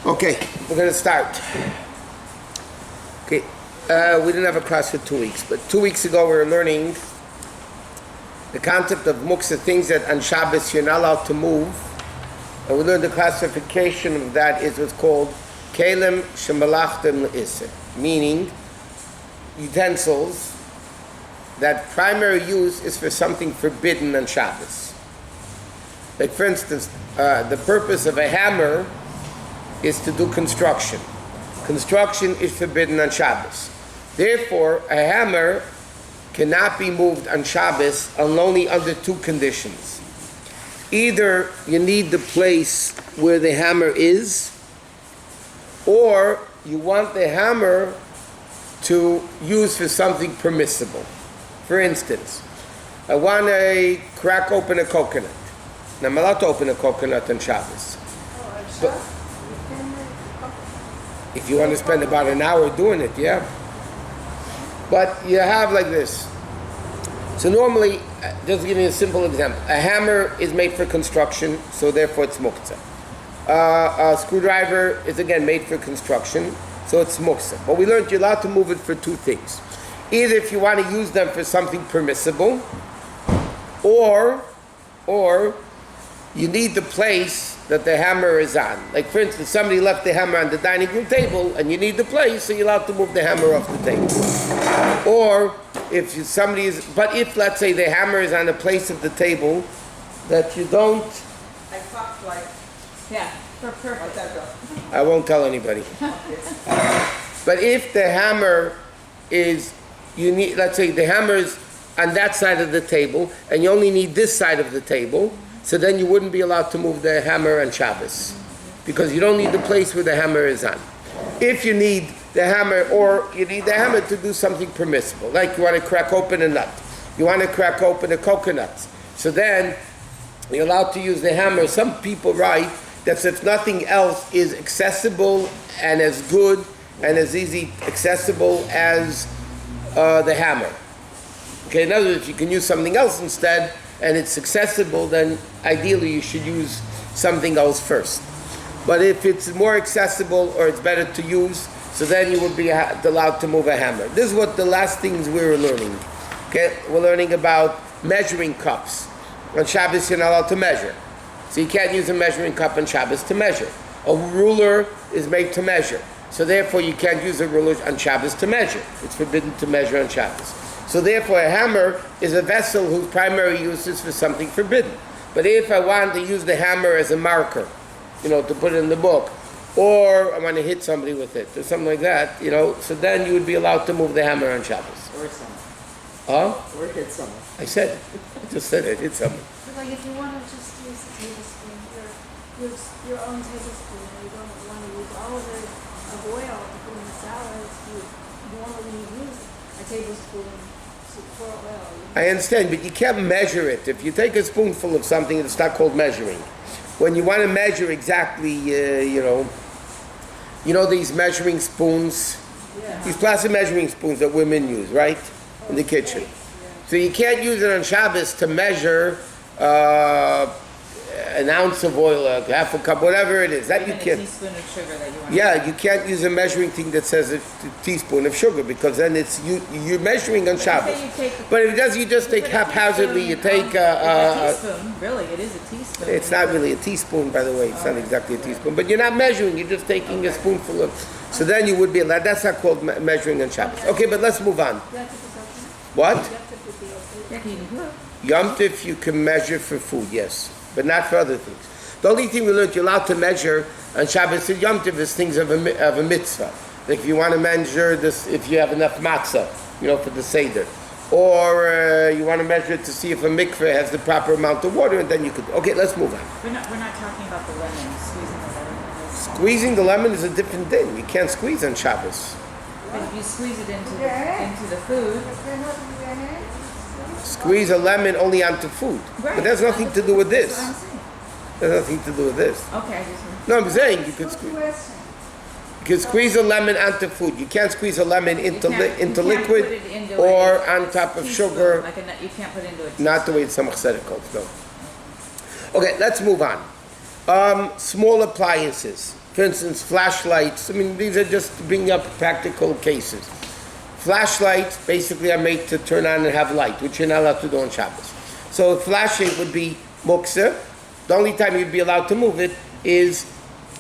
Okay, we're going to start. Okay, we didn't have a class for 2 weeks, but 2 weeks ago we were learning the concept of Muktzah, things that on Shabbos you're not allowed to move. And we learned the classification of that is what's called Kelim Shemalachtem L'Isser, meaning utensils that primary use is for something forbidden on Shabbos. Like for instance, the purpose of a hammer is to do construction. Construction is forbidden on Shabbos. Therefore, a hammer cannot be moved on Shabbos only under two conditions. Either you need the place where the hammer is, or you want the hammer to use for something permissible. For instance, I want to crack open a coconut. Now I'm allowed to open a coconut on Shabbos. But if you want to spend about an hour doing it, yeah. But you have like this. So normally, just to give you a simple example, a hammer is made for construction, so therefore it's Muktzah. A screwdriver is again made for construction, so it's Muktzah. But we learned you're allowed to move it for two things. Either if you want to use them for something permissible, or you need the place that the hammer is on. Like for instance, somebody left the hammer on the dining room table and you need the place, so you're allowed to move the hammer off the table. Or if if let's say the hammer is on a place of the table that you don't... I talked like... Yeah, for purpose. I won't tell anybody. But if the hammer is, let's say the hammer is on that side of the table and you only need this side of the table, so then you wouldn't be allowed to move the hammer on Shabbos because you don't need the place where the hammer is on. If you need the hammer, or you need the hammer to do something permissible, like you want to crack open a nut, you want to crack open a coconut, so then you're allowed to use the hammer. Some people write that if nothing else is accessible and as good and as easy accessible as the hammer. Okay, in other words, you can use something else instead, and it's accessible, then ideally you should use something else first. But if it's more accessible or it's better to use, so then you would be allowed to move a hammer. This is what the last things we were learning. Okay, we're learning about measuring cups. On Shabbos you're not allowed to measure. So you can't use a measuring cup on Shabbos to measure. A ruler is made to measure. So therefore you can't use a ruler on Shabbos to measure. It's forbidden to measure on Shabbos. So therefore a hammer is a vessel whose primary use is for something forbidden. But if I want to use the hammer as a marker, to put it in the book, or I want to hit somebody with it, or something like that, so then you would be allowed to move the hammer on Shabbos. Or someone. Huh? Or hit someone. I said it. I just said it. Hit someone. But like if you want to just use a tablespoon, your own tablespoon, and you don't want to use all of it of oil to put in the salads, you normally use a tablespoon for oil. I understand, but you can't measure it. If you take a spoonful of something, it's not called measuring. When you want to measure exactly, these measuring spoons, these plastic measuring spoons that women use, right, in the kitchen. So you can't use it on Shabbos to measure an ounce of oil, half a cup, whatever it is. That you can't. A teaspoon of sugar that you want. Yeah, you can't use a measuring thing that says a teaspoon of sugar because then you're measuring on Shabbos. But if it does, you just take haphazardly. You take a teaspoon. Really, it is a teaspoon. It's not really a teaspoon, by the way. It's not exactly a teaspoon. But you're not measuring. You're just taking a spoonful of. So then you would be allowed. That's not called measuring on Shabbos. Okay, but let's move on. What? Yom Tif you can measure for food, yes, but not for other things. The only thing we learned you're allowed to measure on Shabbos and Yom Tif is things of a mitzvah. Like if you want to measure this, if you have enough matzah, for the Seder. Or you want to measure it to see if a mikveh has the proper amount of water, and then you could. Okay, let's move on. We're not talking about the lemon, squeezing the lemon. Squeezing the lemon is a different thing. You can't squeeze on Shabbos. But if you squeeze it into the food... Squeeze a lemon only onto food. Right. But that's nothing to do with this. That's what I'm saying. There's nothing to do with this. Okay, No, I'm saying you could squeeze a lemon onto food. You can't squeeze a lemon into liquid or on top of sugar. You can't put it into a teaspoon. Not the way the Samach said it goes, no. Okay, let's move on. Small appliances. For instance, flashlights. I mean, these are just to bring up practical cases. Flashlights basically are made to turn on and have light, which you're not allowed to do on Shabbos. So flashing would be Muktzah. The only time you'd be allowed to move it is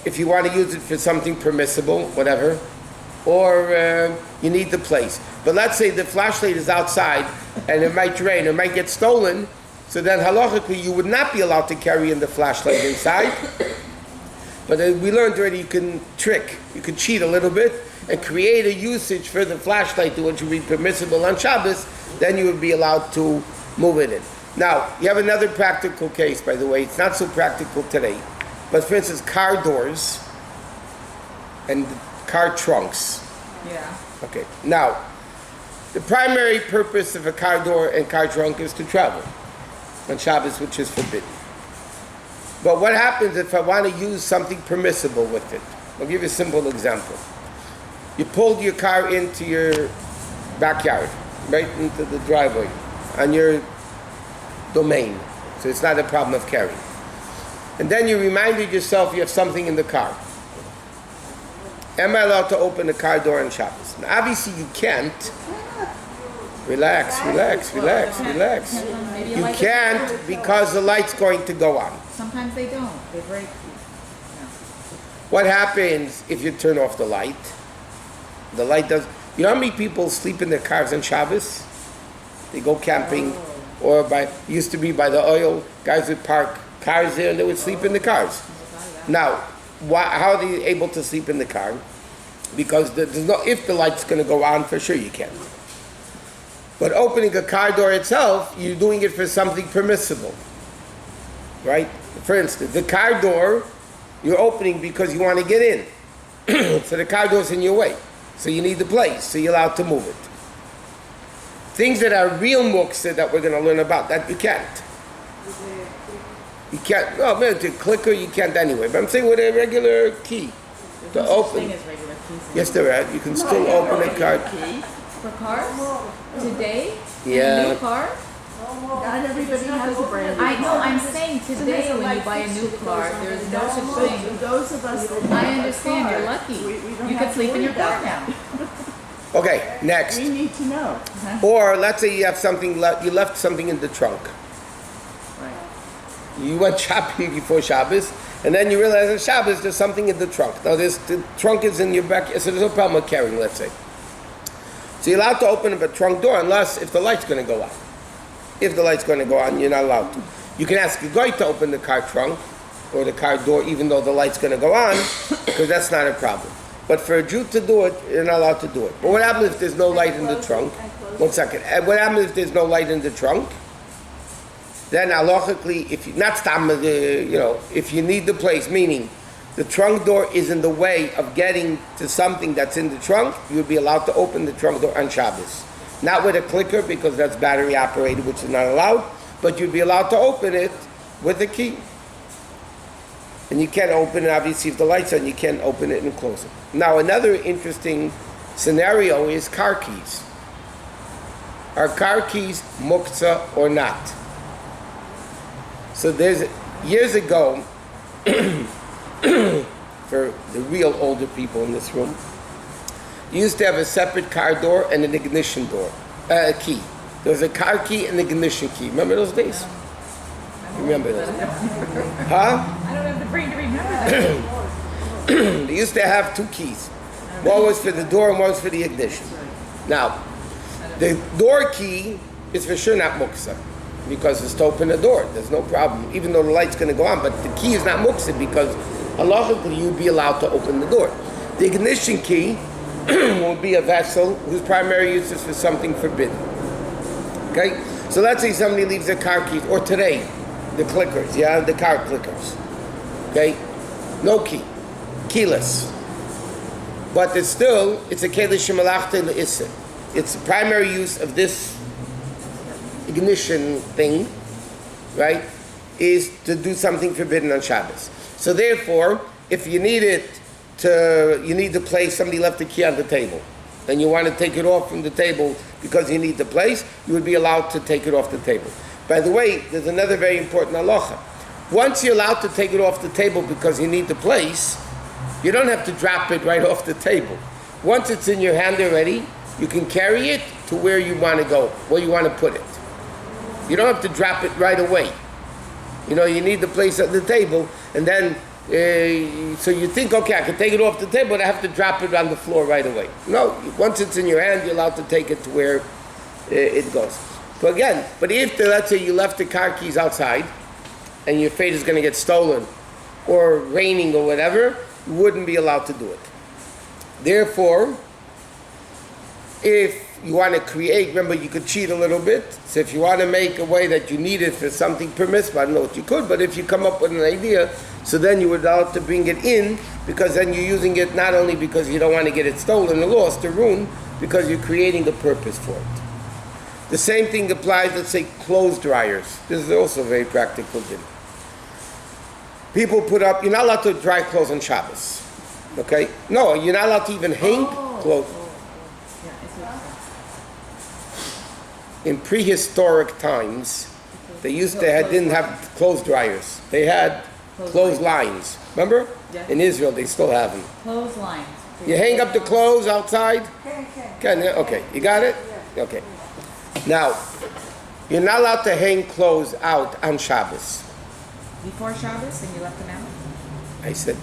if you want to use it for something permissible, whatever, or you need the place. But let's say the flashlight is outside and it might rain, it might get stolen, so then halachically you would not be allowed to carry in the flashlight inside. But we learned already you can cheat a little bit and create a usage for the flashlight to which would be permissible on Shabbos, then you would be allowed to move it in. Now, you have another practical case, by the way. It's not so practical today. But for instance, car doors and car trunks. Yeah. Okay. Now, the primary purpose of a car door and car trunk is to travel on Shabbos, which is forbidden. But what happens if I want to use something permissible with it? I'll give you a simple example. You pulled your car into your backyard, right into the driveway, on your domain, so it's not a problem of carrying. And then you reminded yourself you have something in the car. Am I allowed to open the car door on Shabbos? Now, obviously you can't. Relax. Maybe You can't because the light's going to go on. Sometimes they don't. They break. What happens if you turn off the light? The light does. You know how many people sleep in their cars on Shabbos? They go camping, or used to be by the oil. Guys would park cars there and they would sleep in the cars. Now, how are they able to sleep in the car? Because if the light's going to go on, for sure you can. But opening a car door itself, you're doing it for something permissible, right? For instance, the car door, you're opening because you want to get in. So the car door's in your way. So you need the place, so you're allowed to move it. Things that are real muktzah that we're going to learn about, that you can't. You can't, no, man, the clicker you can't anyway. But I'm saying with a regular key to open. Yes, there are. You can still open a car. Key for cars? Today? Yeah. A new car? Not everybody has a brand new I know, car. I'm saying today when you buy a new car, there's no such thing. Those of us that I have a understand, car, you're lucky. we don't You have could to sleep in worry your car about now. Okay, next. We need to know. Or let's say you have something you left something in the trunk. You went shopping before Shabbos, and then you realize on Shabbos there's something in the trunk. Now the trunk is in your back, so there's no problem with carrying, let's say. So you're allowed to open up a trunk door unless if the light's going to go on. If the light's going to go on, you're not allowed to. You can ask your guy to open the car trunk or the car door even though the light's going to go on, because that's not a problem. But for a Jew to do it, you're not allowed to do it. But what happens if there's no light in the trunk? 1 second. What happens if there's no light in the trunk? Then halachically, if you need the place, meaning the trunk door is in the way of getting to something that's in the trunk, you would be allowed to open the trunk door on Shabbos. Not with a clicker because that's battery operated, which is not allowed, but you'd be allowed to open it with a key. And you can't open it, obviously, if the light's on, you can't open it and close it. Now, another interesting scenario is car keys. Are car keys muktzah or not? So years ago, for the real older people in this room, you used to have a separate car door and an ignition door, key. There was a car key and an ignition key. Remember those days? Remember those days? Huh? I don't have the brain to remember that. They used to have 2 keys. One was for the door and one was for the ignition. Now, the door key is for sure not muktzah, because it's to open the door. There's no problem, even though the light's going to go on. But the key is not muktzah because halachically you'd be allowed to open the door. The ignition key will be a vessel whose primary use is for something forbidden. Okay? So let's say somebody leaves their car keys, or today, the clickers, the car clickers. Okay? No key. Keyless. But it's a keli shemalachta le'issa. It's the primary use of this ignition thing, right, is to do something forbidden on Shabbos. So therefore, if you need the place, somebody left the key on the table, and you want to take it off from the table because you need the place, you would be allowed to take it off the table. By the way, there's another very important halacha. Once you're allowed to take it off the table because you need the place, You don't have to drop it right off the table. Once it's in your hand already, you can carry it to where you want to go, where you want to put it. You don't have to drop it right away. You know, you need the place at the table, and then, so you think, okay, I can take it off the table, but I have to drop it on the floor right away. No, once it's in your hand, you're allowed to take it to where it goes. So again, but if, let's say you left the car keys outside, and you're afraid it's going to get stolen, or raining or whatever, you wouldn't be allowed to do it. Therefore, if you want to create, remember you could cheat a little bit, so if you want to make a way that you need it for something permissible, I don't know what you could, but if you come up with an idea, so then you would allowed to bring it in, because then you're using it not only because you don't want to get it stolen or lost or ruined, because you're creating a purpose for it. The same thing applies, let's say, clothes dryers. This is also a very practical thing. People put up, you're not allowed to dry clothes on Shabbos. Okay? No, you're not allowed to even hang clothes. In prehistoric times, they didn't have clothes dryers. They had clotheslines. Remember? Yeah. In Israel, they still have them. Clotheslines. You hang up the clothes outside? Okay. Okay, you got it? Okay. Now, you're not allowed to hang clothes out on Shabbos. Before Shabbos, and you left them out? I said,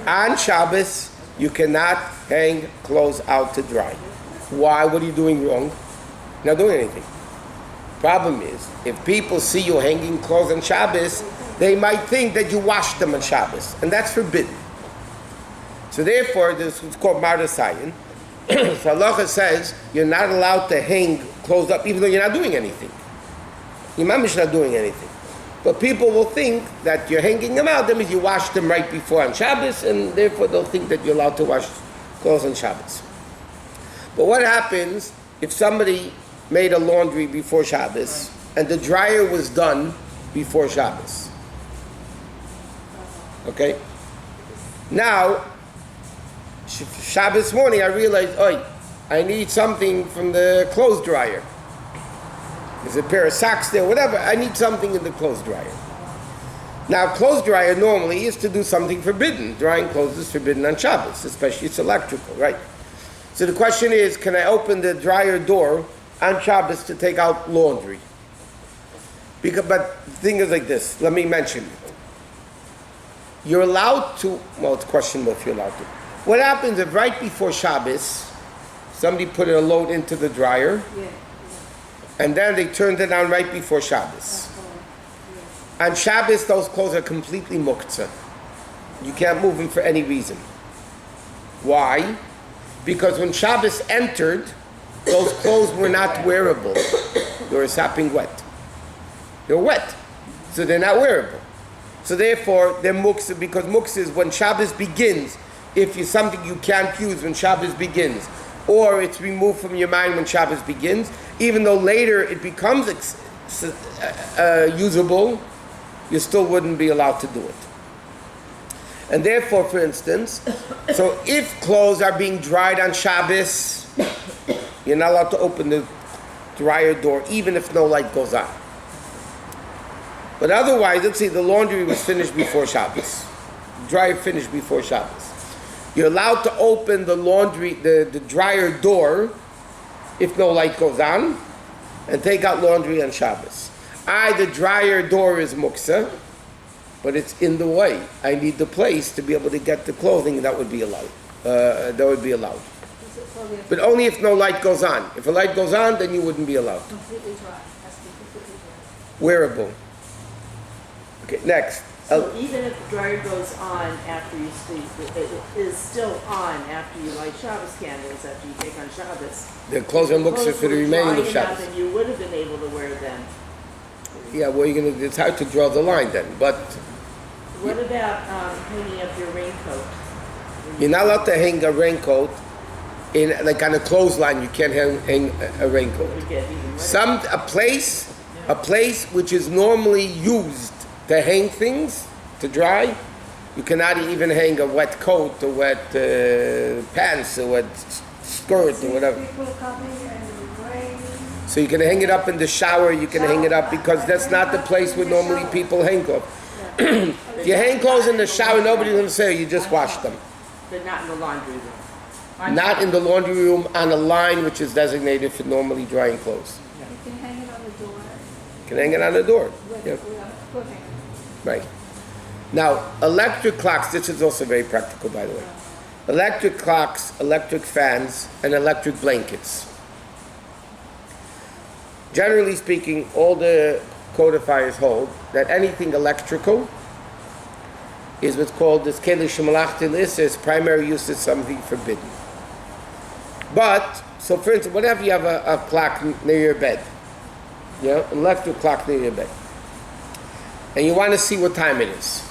on Shabbos, you cannot hang clothes out to dry. Why? What are you doing wrong? You're not doing anything. Problem is, if people see you hanging clothes on Shabbos, they might think that you washed them on Shabbos, and that's forbidden. So therefore, this is called Mardasayan. So Halachos says you're not allowed to hang clothes up, even though you're not doing anything. Your mom is not doing anything. But people will think that you're hanging them out, that means you washed them right before on Shabbos, and therefore they'll think that you're allowed to wash clothes on Shabbos. But what happens if somebody made a laundry before Shabbos, and the dryer was done before Shabbos? Okay? Now, Shabbos morning, I realized, I need something from the clothes dryer. There's a pair of socks there, whatever. I need something in the clothes dryer. Now, clothes dryer normally is to do something forbidden. Drying clothes is forbidden on Shabbos, especially it's electrical, right? So the question is, can I open the dryer door on Shabbos to take out laundry? But the thing is like this. Let me mention it. You're allowed to, well, it's questionable if you're allowed to. What happens if right before Shabbos, somebody put a load into the dryer, and then they turned it on right before Shabbos? On Shabbos, those clothes are completely Muktzah. You can't move them for any reason. Why? Because when Shabbos entered, those clothes were not wearable. They were sopping wet. They're wet, so they're not wearable. So therefore, they're Muktzah, because Muktzah is when Shabbos begins. If it's something you can't use when Shabbos begins, or it's removed from your mind when Shabbos begins, even though later it becomes usable, you still wouldn't be allowed to do it. And therefore, for instance, so if clothes are being dried on Shabbos, you're not allowed to open the dryer door, even if no light goes on. But otherwise, let's say the laundry was finished before Shabbos, dryer finished before Shabbos. You're allowed to open the laundry, the dryer door, if no light goes on, and take out laundry on Shabbos. The dryer door is Muktzah, but it's in the way. I need the place to be able to get the clothing, that would be allowed. But only if no light goes on. If a light goes on, then you wouldn't be allowed. Completely dry. Has to be completely dry. Wearable. Okay, next. So even if the dryer goes on after you sleep, it is still on after you light Shabbos candles, after you take on Shabbos. The clothes are Muktzah for the remaining of Shabbos. And you would have been able to wear them. Yeah, well, it's hard to draw the line then, but What about hanging up your raincoat? you're not allowed to hang a raincoat like on a clothesline. You can't hang a raincoat. Would get even wetter. A place which is normally used to hang things, to dry, you cannot even hang a wet coat or wet pants or wet skirt or whatever. People coming and rain. So you can hang it up in the shower, you can hang it up, because that's not the place where normally people hang up. If you hang clothes in the shower, nobody's going to say you just washed them. But not in the laundry room. Not in the laundry room on a line which is designated for normally drying clothes. You can hang it on the door You can hang it on the door. with, Yeah. with a foot hanger. Right. Now, electric clocks, this is also very practical, by the way. Electric clocks, electric fans, and electric blankets. Generally speaking, all the codifiers hold that anything electrical is what's called this keli shemalachti l'isser. Its primary use is something forbidden. But, so for instance, whenever you have a clock near your bed, you know, an electric clock near your bed, and you want to see what time it is.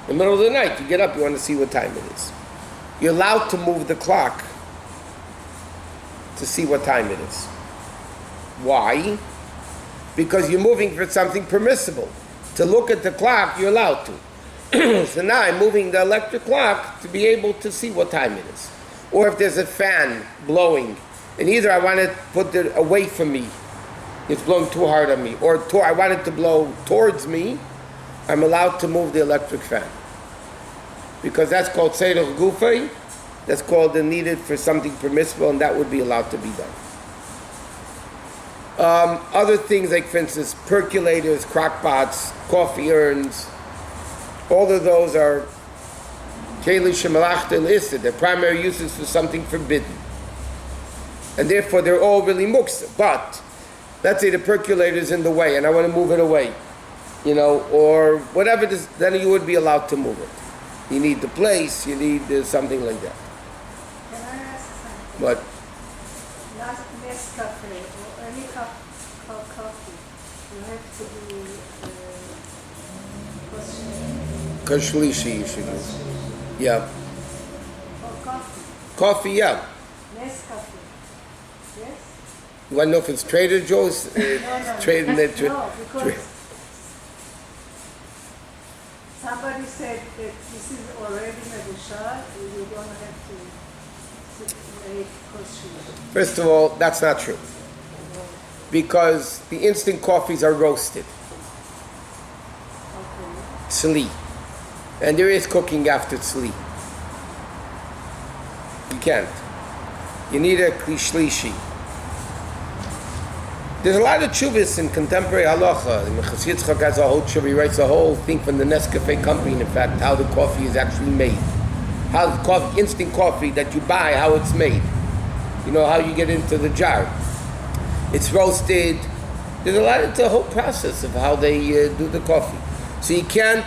In the middle of the night, you get up, you want to see what time it is. You're allowed to move the clock to see what time it is. Why? Because you're moving for something permissible. To look at the clock, you're allowed to. So now I'm moving the electric clock to be able to see what time it is. Or if there's a fan blowing, and either I want to put it away from me, it's blowing too hard on me, or I want it to blow towards me, I'm allowed to move the electric fan. Because that's called Seirach Gufay, that's called the needed for something permissible, and that would be allowed to be done. Other things like, for instance, percolators, crock pots, coffee urns, all of those are keli shemalachta l'isser. Their primary use is for something forbidden. And therefore they're all really muktzah. But, let's say the percolator is in the way and I want to move it away, you know, or whatever it is, then you would be allowed to move it. You need the place, you need something like that. Can I ask something? But Not Nescafe or any coffee, you have to be kashlishi you should use. Yeah. or coffee, Coffee, yeah. Nescafe. Yes? You want to know if it's Trader Joe's? No. Trading it. No, because somebody said that this is already Medusha, you don't have to make kosher. First of all, that's not true. Because the instant coffees are roasted. Okay. Tzli. And there is cooking after tzli. You can't. You need a klishlishi. There's a lot of tshuvas in contemporary halacha. Mechas Yitzchak has a whole tshuva. He writes a whole thing from the Nescafe company, in fact, how the coffee is actually made. How the coffee, instant coffee that you buy, how it's made. You know, how you get into the jar. It's roasted. There's a lot, it's a whole process of how they do the coffee. So you can't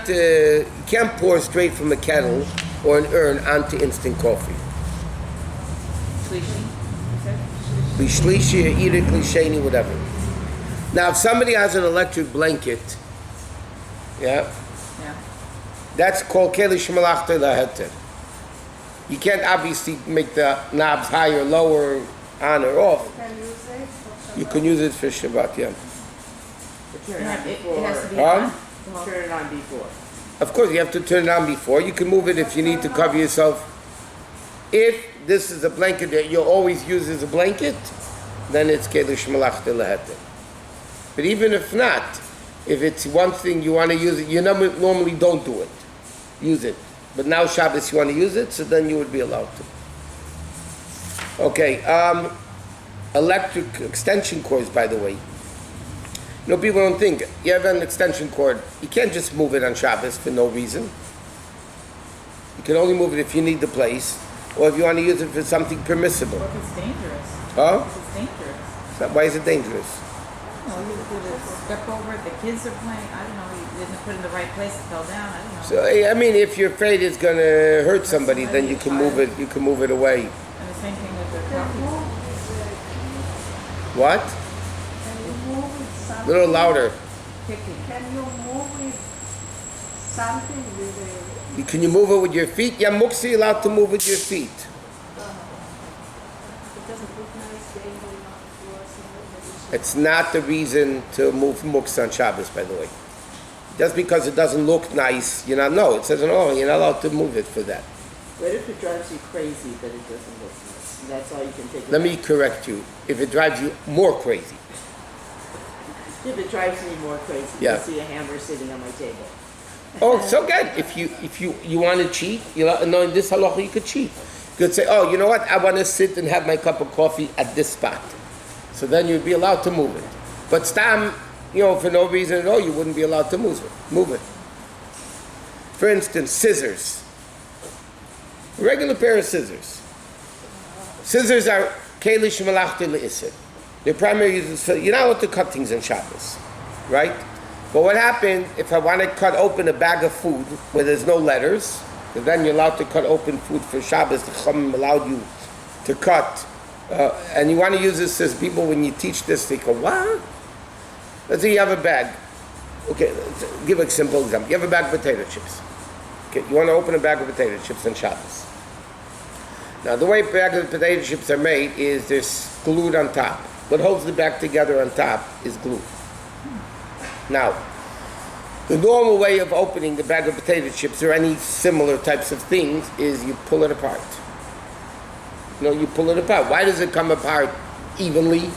pour straight from a kettle or an urn onto instant coffee. Lishlishi, or eat it, klisheni, whatever. Now, if somebody has an electric blanket, yeah, that's called keli shemalachta laheter. You can't obviously make the knobs higher, lower, on or off. Can you use it for You can use it for Shabbat, yeah. Turn it on It before. has to be Huh? on. Turn it on before. Of course, you have to turn it on before. You can move it if you need to cover yourself. If this is a blanket that you'll always use as a blanket, then it's keli shemalachta laheter. But even if not, if it's one thing you want to use it, you normally don't do it. Use it. But now Shabbos you want to use it, so then you would be allowed to. Okay, electric extension cords, by the way. You know, people don't think, you have an extension cord, you can't just move it on Shabbos for no reason. You can only move it if you need the place, or if you want to use it for something permissible. Or if it's dangerous. Huh? If it's dangerous. So why is it dangerous? I don't know, you could step over it, the kids are playing, I don't know, you didn't put it in the right place, it fell down, I don't know. So, I mean, if you're afraid it's going to hurt somebody, then you can move it, you can move it away. And the same thing with the Can coffee. you What? move with A something? little louder. Picking. Can you move with something with a... Can you move it with your feet? Yeah, Muktzah, you're allowed to move with your feet. It doesn't look nice dangling on the floor, so It's not the reason to move Muktzah on Shabbos, by the way. Just because it doesn't look nice, you're not, no, it says, no, you're not allowed to move it for that. What if it drives you crazy that it doesn't look nice? And that's all you can take. Let me correct you. If it drives you more crazy. If it drives me more crazy, Yeah. to see a hammer sitting on my table. Oh, so good. If you want to cheat, knowing this halacha, you could cheat. You could say, oh, you know what? I want to sit and have my cup of coffee at this spot. So then you'd be allowed to move it. But stam, for no reason at all, you wouldn't be allowed to move it. For instance, scissors. A regular pair of scissors. Scissors are kelish malachti le'isr. Their primary use is you're not allowed to cut things on Shabbos, right? But what happened if I want to cut open a bag of food where there's no letters? Because then you're allowed to cut open food for Shabbos. The Chachamim allowed you to cut. And you want to use this as people, when you teach this, they go, what? Let's say you have a bag. Okay, give a simple example. You have a bag of potato chips. Okay, you want to open a bag of potato chips on Shabbos. Now, the way bag of potato chips are made is they're glued on top. What holds the bag together on top is glue. Now, the normal way of opening the bag of potato chips or any similar types of things is you pull it apart. You pull it apart. Why does it come apart evenly?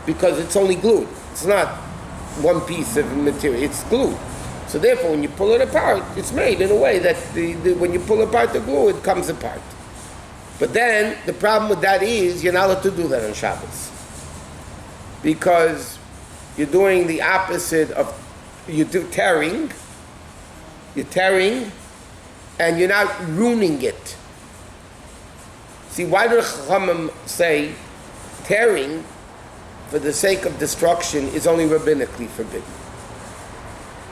Because it's only glued. It's not one piece of material. It's glued. So therefore, when you pull it apart, it's made in a way that when you pull apart the glue, it comes apart. But then, the problem with that is, you're not allowed to do that on Shabbos. Because you're doing the opposite of, you're tearing, and you're not ruining it. See, why do the Chachamim say tearing for the sake of destruction is only rabbinically forbidden?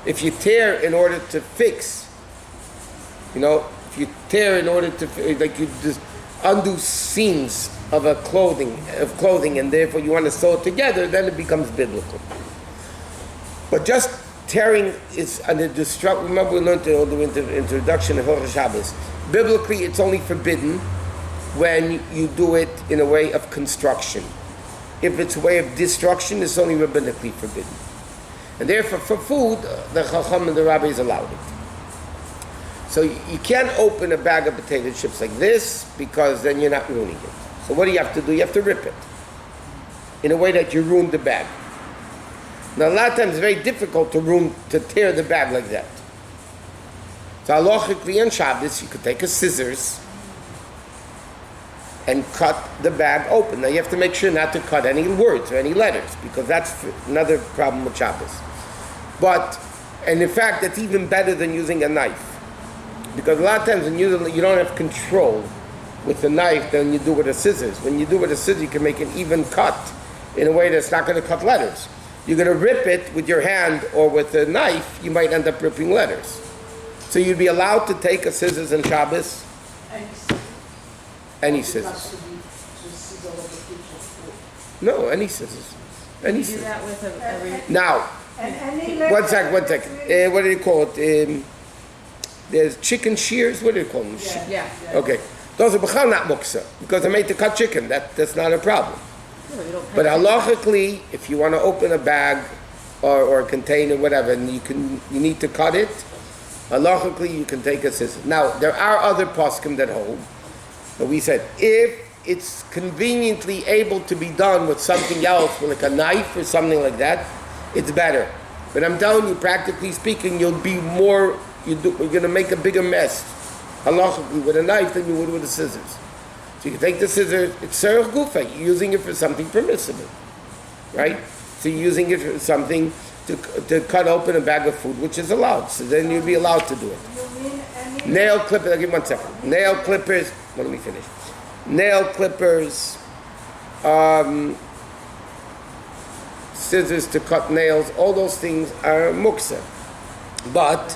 If you tear in order to fix, if you tear in order to, like you just undo seams of clothing, and therefore you want to sew it together, then it becomes biblical. But just tearing is under destruction. Remember, we learned in the introduction of Halachos Shabbos. Biblically, it's only forbidden when you do it in a way of construction. If it's a way of destruction, it's only rabbinically forbidden. And therefore, for food, the Chacham and the rabbis allowed it. So you can't open a bag of potato chips like this, because then you're not ruining it. So what do you have to do? You have to rip it in a way that you ruin the bag. Now, a lot of times it's very difficult to tear the bag like that. So halachically on Shabbos, you could take a scissors and cut the bag open. Now you have to make sure not to cut any words or any letters, because that's another problem with Shabbos. And in fact, that's even better than using a knife. Because a lot of times when you don't have control with the knife than you do with a scissors. When you do with a scissors, you can make an even cut in a way that's not going to cut letters. You're going to rip it with your hand or with a knife, you might end up ripping letters. So you'd be allowed to take a scissors on Shabbos. Any scissors. No, any scissors. Any Do scissors. that with Now, one sec. What do they call it? There's chicken shears. What do they call them? Yeah. Okay. Those are b'chal not muktzah, because they're made to cut chicken. That's not a problem. But halachically, if you want to open a bag or a container, whatever, and you need to cut it, halachically you can take a scissors. Now, there are other poskim that hold. But we said, if it's conveniently able to be done with something else, like a knife or something like that, it's better. But I'm telling you, practically speaking, you're going to make a bigger mess, halachically, with a knife than you would with a scissors. So you can take the scissors, it's serach gufa, you're using it for something permissible, right? So you're using it for something to cut open a bag of food, which is allowed. So then you'll be allowed to do it. Nail clippers, I'll give you 1 second. Nail clippers, let me finish. Nail clippers, scissors to cut nails, all those things are muktzah. But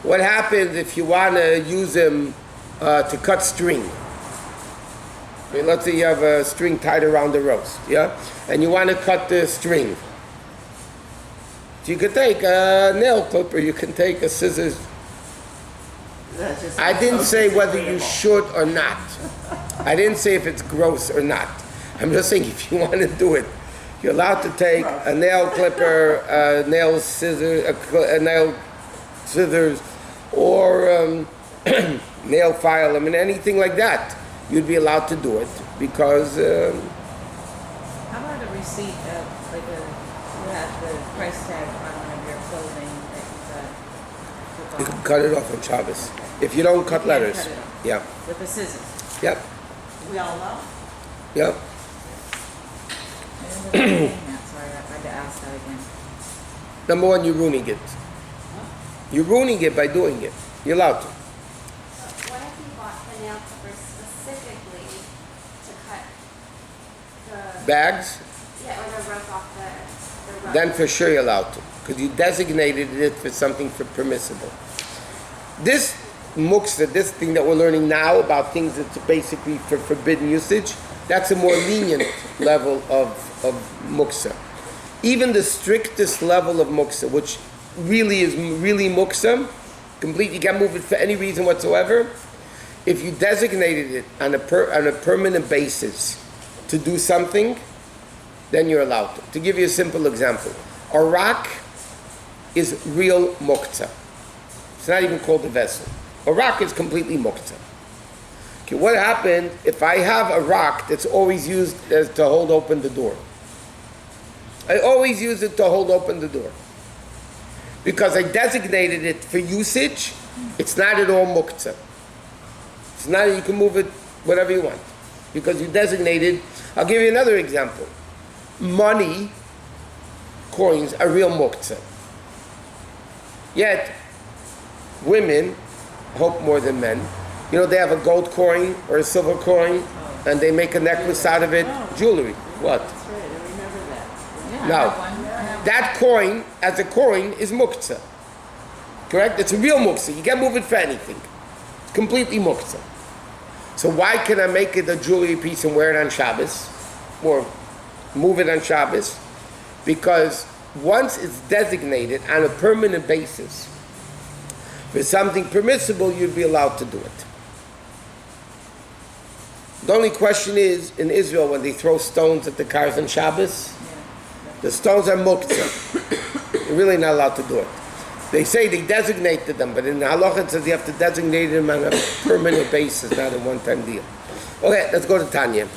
what happens if you want to use them to cut string? I mean, let's say you have a string tied around the roast, yeah? And you want to cut the string. So you could take a nail clipper, you can take a scissors. I didn't say whether you should or not. I didn't say if it's gross or not. I'm just saying if you want to do it, you're allowed to take a nail clipper, a nail scissors, or nail file. I mean, anything like that, you'd be allowed to do it because. How about a receipt of, you have the price tag on one of your clothing that You off. can cut it off on Shabbos. If you don't cut You can't letters. cut it off. Yeah. With the scissors. Yep. We all know. Yep. I remember saying that, sorry, I had to ask that again. Number one, you're ruining it. You're ruining it by doing it. You're allowed to. What if you bought the nail clippers specifically to cut the, Bags, yeah, or the rope off the rope? then for sure you're allowed to. Because you designated it for something for permissible. This muktzah, this thing that we're learning now about things that's basically for forbidden usage, that's a more lenient level of muktzah. Even the strictest level of muktzah, which really is really muktzah, completely, you can't move it for any reason whatsoever. If you designated it on a permanent basis to do something, then you're allowed to. To give you a simple example, a rock is real muktzah. It's not even called a vessel. A rock is completely muktzah. Okay, what happened if I have a rock that's always used as to hold open the door? I always use it to hold open the door. Because I designated it for usage, it's not at all muktzah. It's not, you can move it whatever you want. Because you designated, I'll give you another example. Money, coins, are real muktzah. Yet, women, hope more than men, you know, they have a gold coin or a silver coin, and they make a necklace out of it, jewelry. What? That's right, I remember that. Yeah, No. I have one. I have That coin, as a coin, is muktzah. Correct? It's a real muktzah. You can't move it for anything. It's completely muktzah. So why can I make it a jewelry piece and wear it on Shabbos? Or move it on Shabbos? Because once it's designated on a permanent basis for something permissible, you'd be allowed to do it. The only question is, in Israel, when they throw stones at the cars on Shabbos, the stones are muktzah. You're really not allowed to do it. They say they designated them, but in the Halachos it says you have to designate them on a permanent basis, not a one-time deal. Okay, let's go to Tanya.